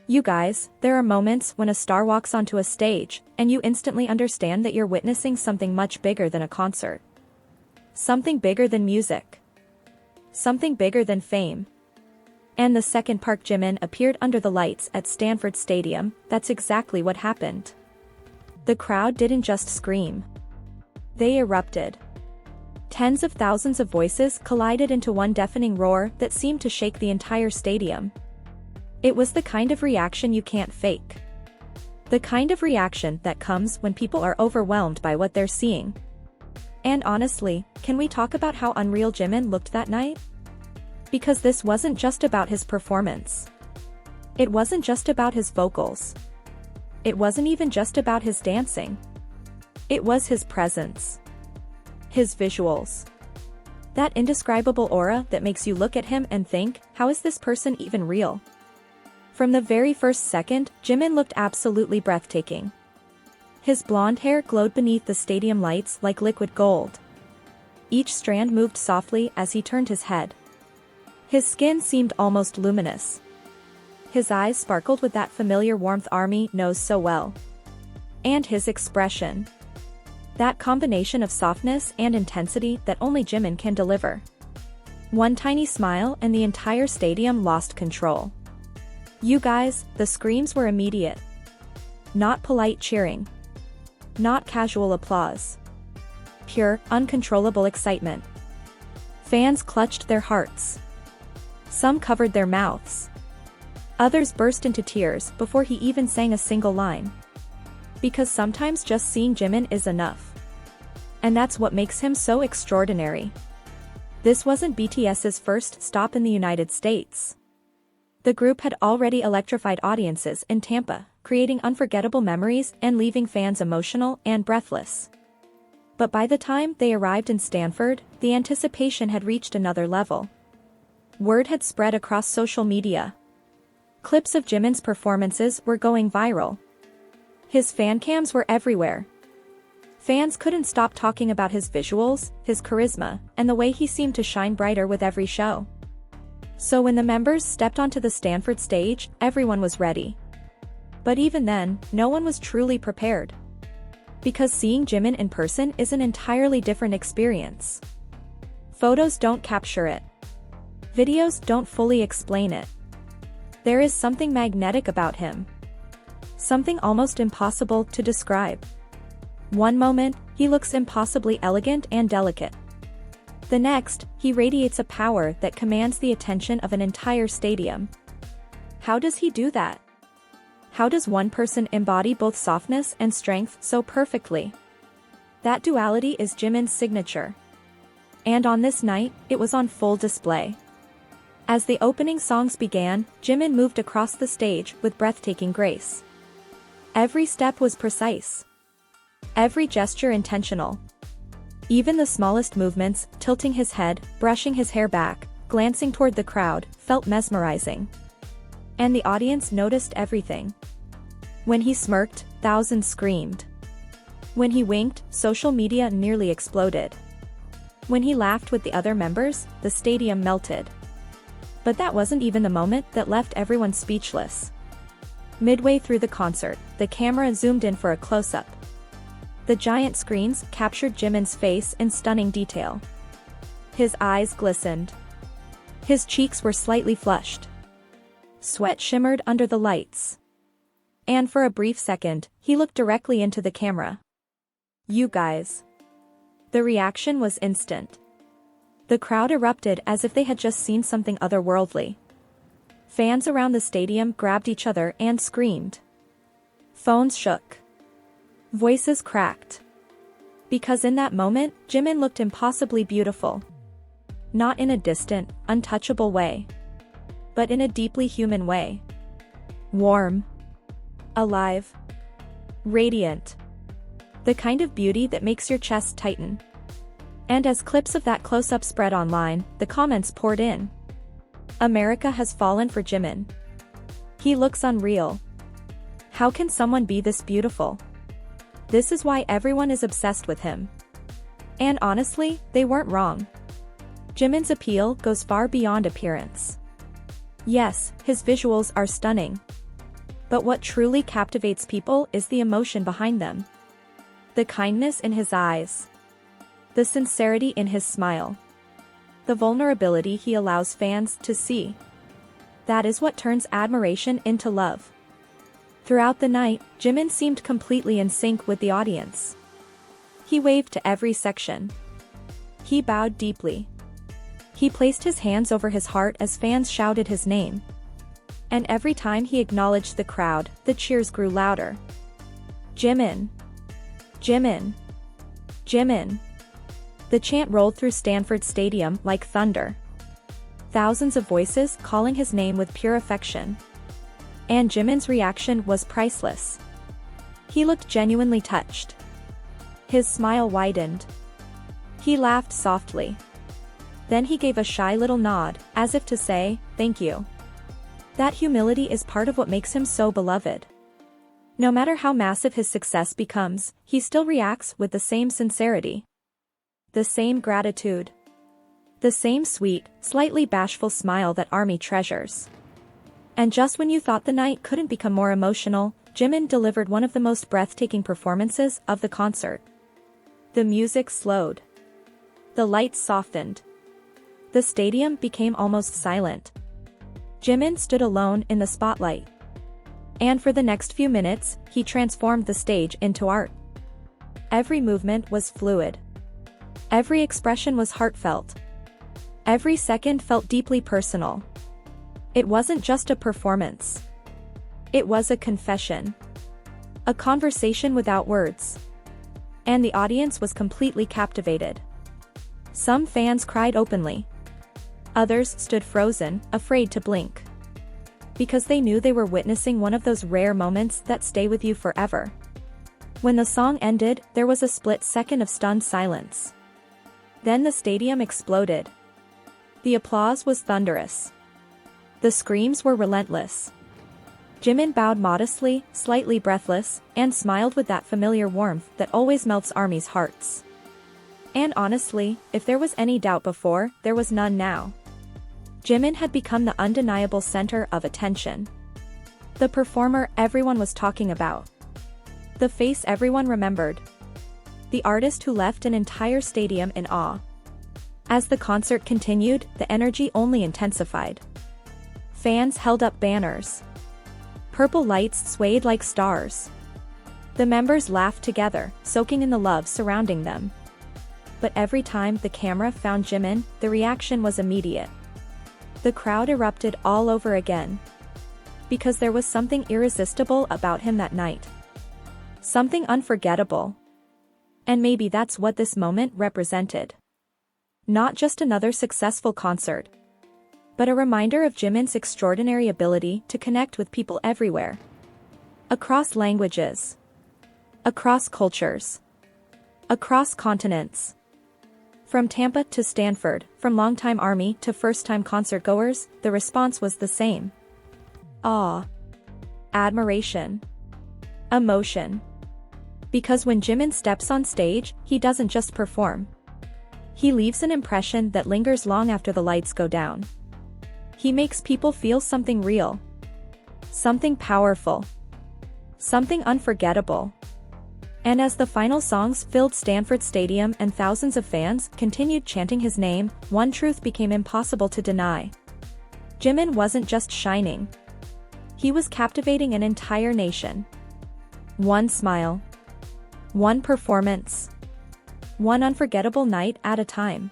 You guys, there are moments when a star walks onto a stage, and you instantly understand that you're witnessing something much bigger than a concert. Something bigger than music. Something bigger than fame. And the second Park Jimin appeared under the lights at Stanford Stadium, that's exactly what happened. The crowd didn't just scream. They erupted. Tens of thousands of voices collided into one deafening roar that seemed to shake the entire stadium. It was the kind of reaction you can't fake. The kind of reaction that comes when people are overwhelmed by what they're seeing. And honestly, can we talk about how unreal Jimin looked that night? Because this wasn't just about his performance. It wasn't just about his vocals. It wasn't even just about his dancing. It was his presence. His visuals. That indescribable aura that makes you look at him and think, how is this person even real? From the very first second, Jimin looked absolutely breathtaking. His blonde hair glowed beneath the stadium lights like liquid gold. Each strand moved softly as he turned his head. His skin seemed almost luminous. His eyes sparkled with that familiar warmth Army knows so well. And his expression. That combination of softness and intensity that only Jimin can deliver. One tiny smile and the entire stadium lost control. You guys, the screams were immediate. Not polite cheering. Not casual applause. Pure, uncontrollable excitement. Fans clutched their hearts. Some covered their mouths. Others burst into tears before he even sang a single line. Because sometimes just seeing Jimin is enough. And that's what makes him so extraordinary. This wasn't BTS's first stop in the United States. The group had already electrified audiences in Tampa, creating unforgettable memories and leaving fans emotional and breathless. But by the time they arrived in Stanford, the anticipation had reached another level. Word had spread across social media. Clips of Jimin's performances were going viral. His fan cams were everywhere. Fans couldn't stop talking about his visuals, his charisma, and the way he seemed to shine brighter with every show. So when the members stepped onto the Stanford stage, everyone was ready. But even then, no one was truly prepared. Because seeing Jimin in person is an entirely different experience. Photos don't capture it. Videos don't fully explain it. There is something magnetic about him. Something almost impossible to describe. One moment, he looks impossibly elegant and delicate. The next, he radiates a power that commands the attention of an entire stadium. How does he do that? How does one person embody both softness and strength so perfectly? That duality is Jimin's signature. And on this night, it was on full display. As the opening songs began, Jimin moved across the stage with breathtaking grace. Every step was precise. Every gesture intentional. Even the smallest movements, tilting his head, brushing his hair back, glancing toward the crowd, felt mesmerizing. And the audience noticed everything. When he smirked, thousands screamed. When he winked, social media nearly exploded. When he laughed with the other members, the stadium melted. But that wasn't even the moment that left everyone speechless. Midway through the concert, the camera zoomed in for a close-up. The giant screens captured Jimin's face in stunning detail. His eyes glistened. His cheeks were slightly flushed. Sweat shimmered under the lights. And for a brief second, he looked directly into the camera. You guys. The reaction was instant. The crowd erupted as if they had just seen something otherworldly. Fans around the stadium grabbed each other and screamed. Phones shook. Voices cracked. Because in that moment, Jimin looked impossibly beautiful. Not in a distant, untouchable way. But in a deeply human way. Warm. Alive. Radiant. The kind of beauty that makes your chest tighten. And as clips of that close-up spread online, the comments poured in. America has fallen for Jimin. He looks unreal. How can someone be this beautiful? This is why everyone is obsessed with him. And honestly, they weren't wrong. Jimin's appeal goes far beyond appearance. Yes, his visuals are stunning. But what truly captivates people is the emotion behind them. The kindness in his eyes. The sincerity in his smile. The vulnerability he allows fans to see. That is what turns admiration into love. Throughout the night, Jimin seemed completely in sync with the audience. He waved to every section. He bowed deeply. He placed his hands over his heart as fans shouted his name. And every time he acknowledged the crowd, the cheers grew louder. Jimin! Jimin! Jimin! The chant rolled through Stanford Stadium like thunder. Thousands of voices calling his name with pure affection. And Jimin's reaction was priceless. He looked genuinely touched. His smile widened. He laughed softly. Then he gave a shy little nod, as if to say, "Thank you." That humility is part of what makes him so beloved. No matter how massive his success becomes, he still reacts with the same sincerity. The same gratitude. The same sweet, slightly bashful smile that ARMY treasures. And just when you thought the night couldn't become more emotional, Jimin delivered one of the most breathtaking performances of the concert. The music slowed. The lights softened. The stadium became almost silent. Jimin stood alone in the spotlight. And for the next few minutes, he transformed the stage into art. Every movement was fluid. Every expression was heartfelt. Every second felt deeply personal. It wasn't just a performance. It was a confession. A conversation without words. And the audience was completely captivated. Some fans cried openly. Others stood frozen, afraid to blink. Because they knew they were witnessing one of those rare moments that stay with you forever. When the song ended, there was a split second of stunned silence. Then the stadium exploded. The applause was thunderous. The screams were relentless. Jimin bowed modestly, slightly breathless, and smiled with that familiar warmth that always melts ARMY's hearts. And honestly, if there was any doubt before, there was none now. Jimin had become the undeniable center of attention. The performer everyone was talking about. The face everyone remembered. The artist who left an entire stadium in awe. As the concert continued, the energy only intensified. Fans held up banners. Purple lights swayed like stars. The members laughed together, soaking in the love surrounding them. But every time the camera found Jimin, the reaction was immediate. The crowd erupted all over again. Because there was something irresistible about him that night. Something unforgettable. And maybe that's what this moment represented. Not just another successful concert, but a reminder of Jimin's extraordinary ability to connect with people everywhere. Across languages. Across cultures. Across continents. From Tampa to Stanford, from longtime ARMY to first-time concertgoers, the response was the same. Awe. Admiration. Emotion. Because when Jimin steps on stage, he doesn't just perform. He leaves an impression that lingers long after the lights go down. He makes people feel something real. Something powerful. Something unforgettable. And as the final songs filled Stanford Stadium and thousands of fans continued chanting his name, one truth became impossible to deny. Jimin wasn't just shining. He was captivating an entire nation. One smile. One performance. One unforgettable night at a time.